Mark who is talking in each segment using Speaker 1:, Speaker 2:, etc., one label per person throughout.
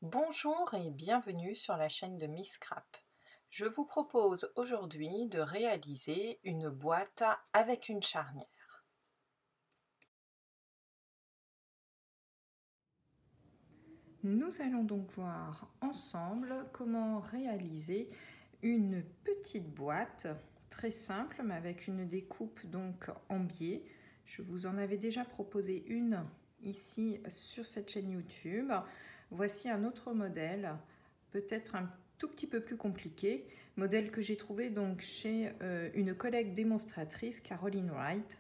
Speaker 1: Bonjour et bienvenue sur la chaîne de Miss Scrap. Je vous propose aujourd'hui de réaliser une boîte avec une charnière. Nous allons donc voir ensemble comment réaliser une petite boîte très simple mais avec une découpe donc en biais. Je vous en avais déjà proposé une ici sur cette chaîne YouTube. Voici un autre modèle, peut-être un tout petit peu plus compliqué, modèle que j'ai trouvé donc chez une collègue démonstratrice, Caroline Wright,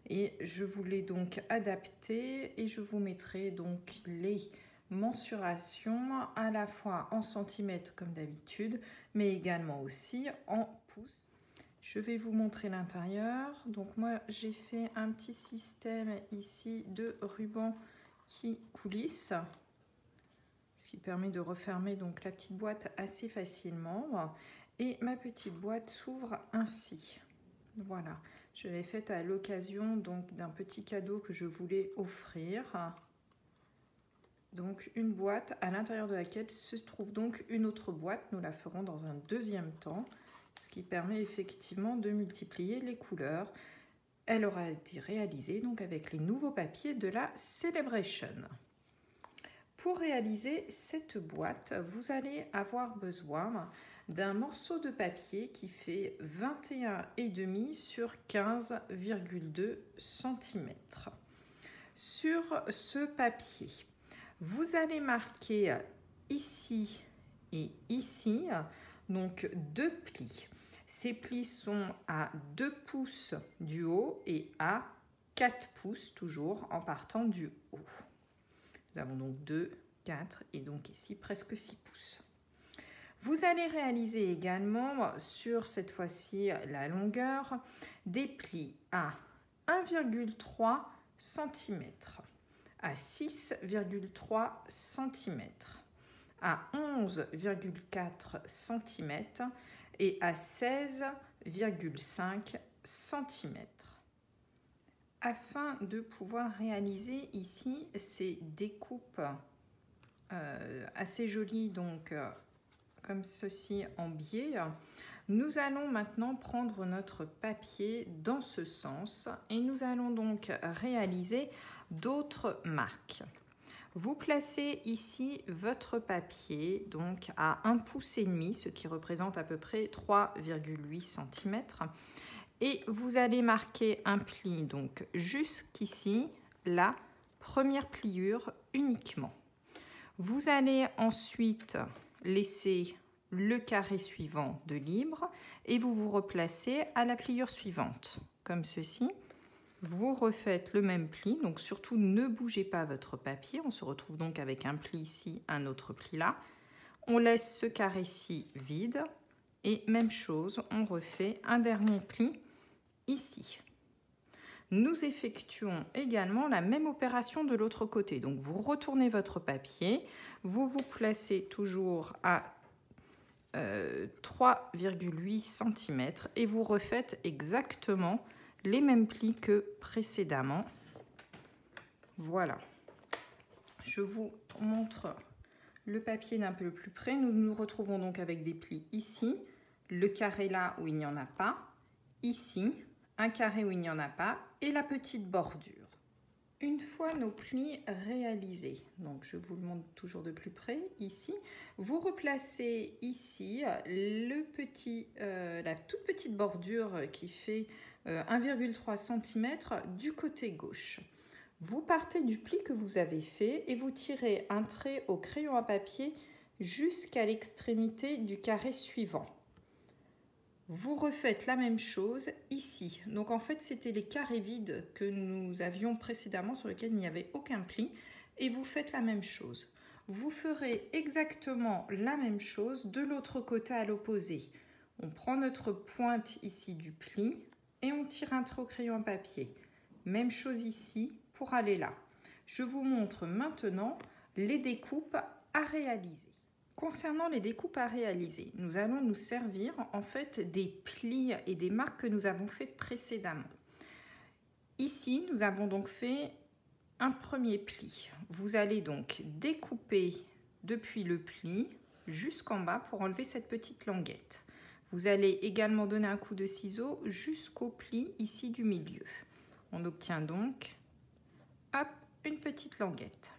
Speaker 1: et je voulais donc adapter et je vous mettrai donc les mensurations à la fois en centimètres comme d'habitude, mais également aussi en pouces. Je vais vous montrer l'intérieur. Donc moi j'ai fait un petit système ici de ruban qui coulisse, ce qui permet de refermer donc la petite boîte assez facilement. Et ma petite boîte s'ouvre ainsi. Voilà, je l'ai faite à l'occasion donc d'un petit cadeau que je voulais offrir. Donc une boîte à l'intérieur de laquelle se trouve donc une autre boîte. Nous la ferons dans un deuxième temps, ce qui permet effectivement de multiplier les couleurs. Elle aura été réalisée donc avec les nouveaux papiers de la Celebration. Pour réaliser cette boîte, vous allez avoir besoin d'un morceau de papier qui fait 21,5 sur 15,2 cm. Sur ce papier, vous allez marquer ici et ici donc deux plis. Ces plis sont à 2 pouces du haut et à 4 pouces toujours en partant du haut. Nous avons donc 2, 4 et donc ici presque 6 pouces. Vous allez réaliser également sur cette fois-ci la longueur des plis à 1,3 cm, à 6,3 cm, à 11,4 cm et à 16,5 cm. Afin de pouvoir réaliser ici ces découpes assez jolies, donc comme ceci en biais, nous allons maintenant prendre notre papier dans ce sens et nous allons donc réaliser d'autres marques. Vous placez ici votre papier donc à 1,5 pouce, ce qui représente à peu près 3,8 cm. Et vous allez marquer un pli donc jusqu'ici, la première pliure uniquement. Vous allez ensuite laisser le carré suivant de libre et vous vous replacez à la pliure suivante, comme ceci. Vous refaites le même pli, donc surtout ne bougez pas votre papier. On se retrouve donc avec un pli ici, un autre pli là. On laisse ce carré-ci vide et même chose, on refait un dernier pli ici. Nous effectuons également la même opération de l'autre côté. Donc vous retournez votre papier, vous vous placez toujours à 3,8 cm et vous refaites exactement les mêmes plis que précédemment. Voilà. Je vous montre le papier d'un peu plus près. Nous nous retrouvons donc avec des plis ici, le carré là où il n'y en a pas, ici, un carré où il n'y en a pas et la petite bordure. Une fois nos plis réalisés, donc je vous le montre toujours de plus près ici, vous replacez ici la toute petite bordure qui fait 1,3 cm du côté gauche. Vous partez du pli que vous avez fait et vous tirez un trait au crayon à papier jusqu'à l'extrémité du carré suivant. Vous refaites la même chose ici. Donc en fait, c'était les carrés vides que nous avions précédemment sur lesquels il n'y avait aucun pli. Et vous faites la même chose. Vous ferez exactement la même chose de l'autre côté à l'opposé. On prend notre pointe ici du pli et on tire un trait au crayon à papier. Même chose ici pour aller là. Je vous montre maintenant les découpes à réaliser. Concernant les découpes à réaliser, nous allons nous servir en fait des plis et des marques que nous avons fait précédemment. Ici, nous avons donc fait un premier pli. Vous allez donc découper depuis le pli jusqu'en bas pour enlever cette petite languette. Vous allez également donner un coup de ciseau jusqu'au pli ici du milieu. On obtient donc, hop, une petite languette.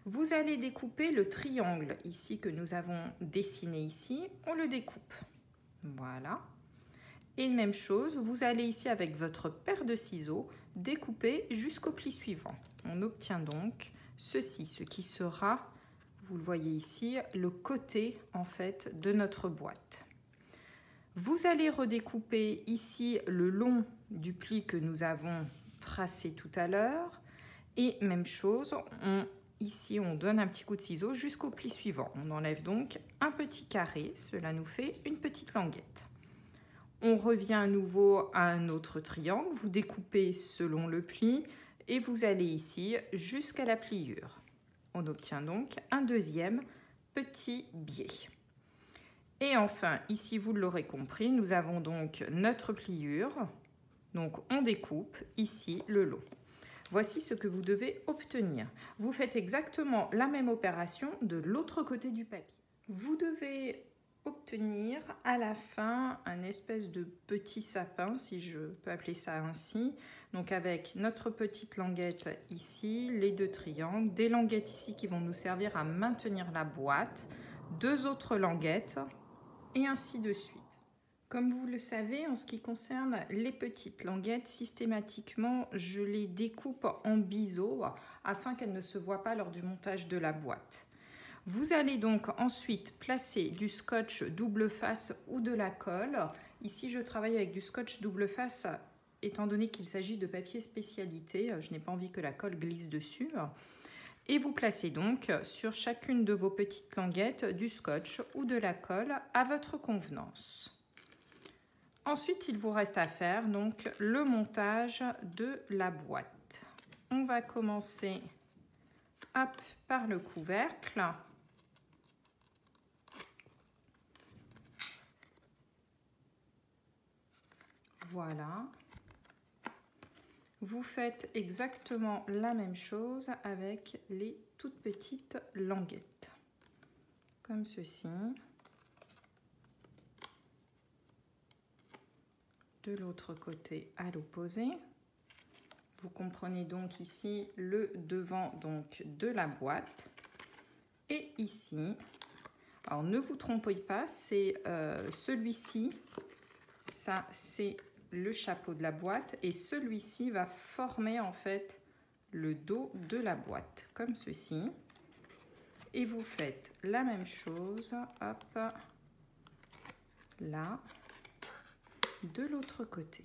Speaker 1: Vous allez découper le triangle ici que nous avons dessiné ici, on le découpe. Voilà. Et même chose, vous allez ici avec votre paire de ciseaux découper jusqu'au pli suivant. On obtient donc ceci, ce qui sera, vous le voyez ici, le côté en fait de notre boîte. Vous allez redécouper ici le long du pli que nous avons tracé tout à l'heure. Et même chose, ici on donne un petit coup de ciseau jusqu'au pli suivant. On enlève donc un petit carré, cela nous fait une petite languette. On revient à nouveau à un autre triangle, vous découpez selon le pli et vous allez ici jusqu'à la pliure. On obtient donc un deuxième petit biais. Et enfin, ici, vous l'aurez compris, nous avons donc notre pliure. Donc, on découpe ici le long. Voici ce que vous devez obtenir. Vous faites exactement la même opération de l'autre côté du papier. Vous devez obtenir à la fin un espèce de petit sapin, si je peux appeler ça ainsi. Donc, avec notre petite languette ici, les deux triangles, des languettes ici qui vont nous servir à maintenir la boîte, deux autres languettes, et ainsi de suite. Comme vous le savez, en ce qui concerne les petites languettes, systématiquement, je les découpe en biseau afin qu'elles ne se voient pas lors du montage de la boîte. Vous allez donc ensuite placer du scotch double face ou de la colle. Ici, je travaille avec du scotch double face, étant donné qu'il s'agit de papier spécialité. Je n'ai pas envie que la colle glisse dessus. Et vous placez donc sur chacune de vos petites languettes du scotch ou de la colle à votre convenance. Ensuite, il vous reste à faire donc le montage de la boîte. On va commencer hop, par le couvercle. Voilà. Vous faites exactement la même chose avec les toutes petites languettes, comme ceci. De l'autre côté à l'opposé. Vous comprenez donc ici le devant donc de la boîte. Et ici, alors ne vous trompez pas, c'est celui-ci, ça c'est le chapeau de la boîte et celui-ci va former en fait le dos de la boîte comme ceci et vous faites la même chose, hop, là, de l'autre côté.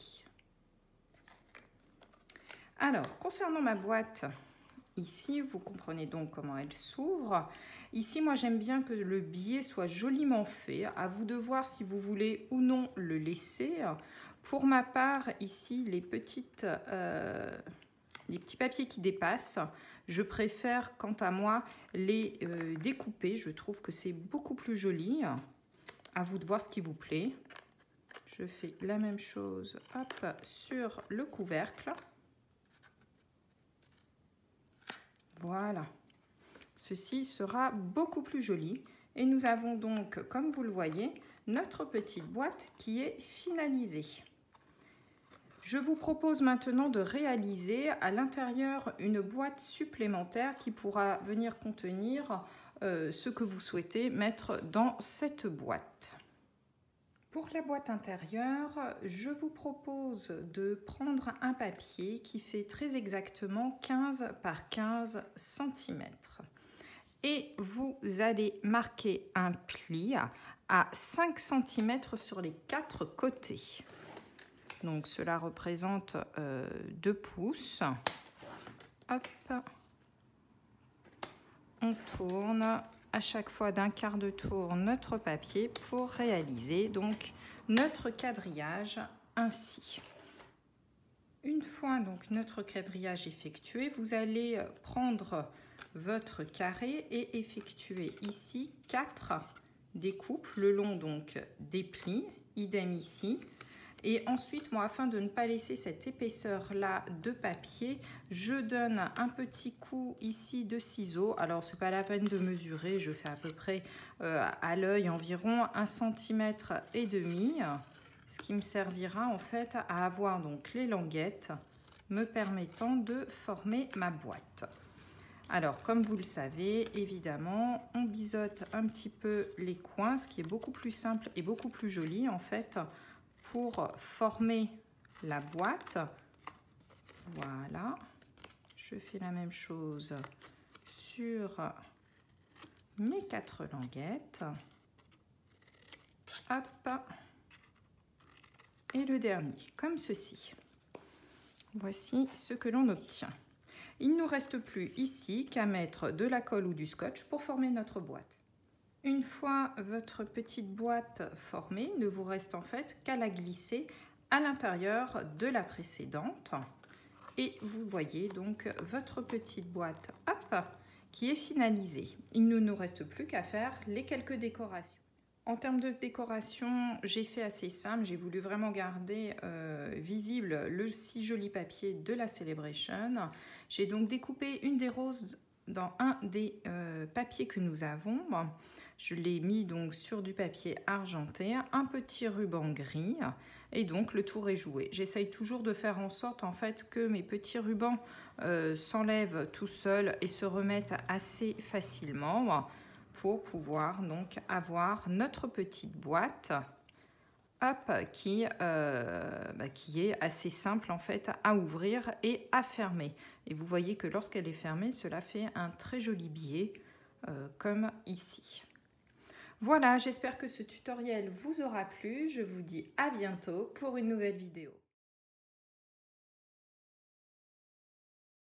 Speaker 1: Alors, concernant ma boîte, ici, vous comprenez donc comment elle s'ouvre. Ici, moi, j'aime bien que le biais soit joliment fait. À vous de voir si vous voulez ou non le laisser. Pour ma part, ici, les petits papiers qui dépassent, je préfère, quant à moi, les découper. Je trouve que c'est beaucoup plus joli. À vous de voir ce qui vous plaît. Je fais la même chose, hop, sur le couvercle. Voilà. Ceci sera beaucoup plus joli. Et nous avons donc, comme vous le voyez, notre petite boîte qui est finalisée. Je vous propose maintenant de réaliser à l'intérieur une boîte supplémentaire qui pourra venir contenir ce que vous souhaitez mettre dans cette boîte. Pour la boîte intérieure, je vous propose de prendre un papier qui fait très exactement 15 par 15 cm. Et vous allez marquer un pli à 5 cm sur les 4 côtés. Donc cela représente 2 pouces. Hop. On tourne à chaque fois d'un quart de tour notre papier pour réaliser donc notre quadrillage ainsi. Une fois donc notre quadrillage effectué, vous allez prendre votre carré et effectuer ici 4 découpes le long donc des plis, idem ici. Et ensuite, moi, afin de ne pas laisser cette épaisseur-là de papier, je donne un petit coup ici de ciseau. Alors, ce n'est pas la peine de mesurer, je fais à peu près à l'œil environ 1,5 cm, ce qui me servira en fait à avoir donc les languettes me permettant de former ma boîte. Alors, comme vous le savez, évidemment, on biseaute un petit peu les coins, ce qui est beaucoup plus simple et beaucoup plus joli en fait pour former la boîte. Voilà, je fais la même chose sur mes 4 languettes. Hop, et le dernier, comme ceci. Voici ce que l'on obtient. Il ne nous reste plus ici qu'à mettre de la colle ou du scotch pour former notre boîte. Une fois votre petite boîte formée, il ne vous reste en fait qu'à la glisser à l'intérieur de la précédente. Et vous voyez donc votre petite boîte, hop, qui est finalisée. Il ne nous reste plus qu'à faire les quelques décorations. En termes de décoration, j'ai fait assez simple. J'ai voulu vraiment garder visible le si joli papier de la Celebration. J'ai donc découpé une des roses dans un des papiers que nous avons. Je l'ai mis donc sur du papier argenté, un petit ruban gris et donc le tour est joué. J'essaye toujours de faire en sorte en fait que mes petits rubans s'enlèvent tout seuls et se remettent assez facilement pour pouvoir donc avoir notre petite boîte hop, qui est assez simple en fait à ouvrir et à fermer. Et vous voyez que lorsqu'elle est fermée, cela fait un très joli biais comme ici. Voilà, j'espère que ce tutoriel vous aura plu. Je vous dis à bientôt pour une nouvelle vidéo.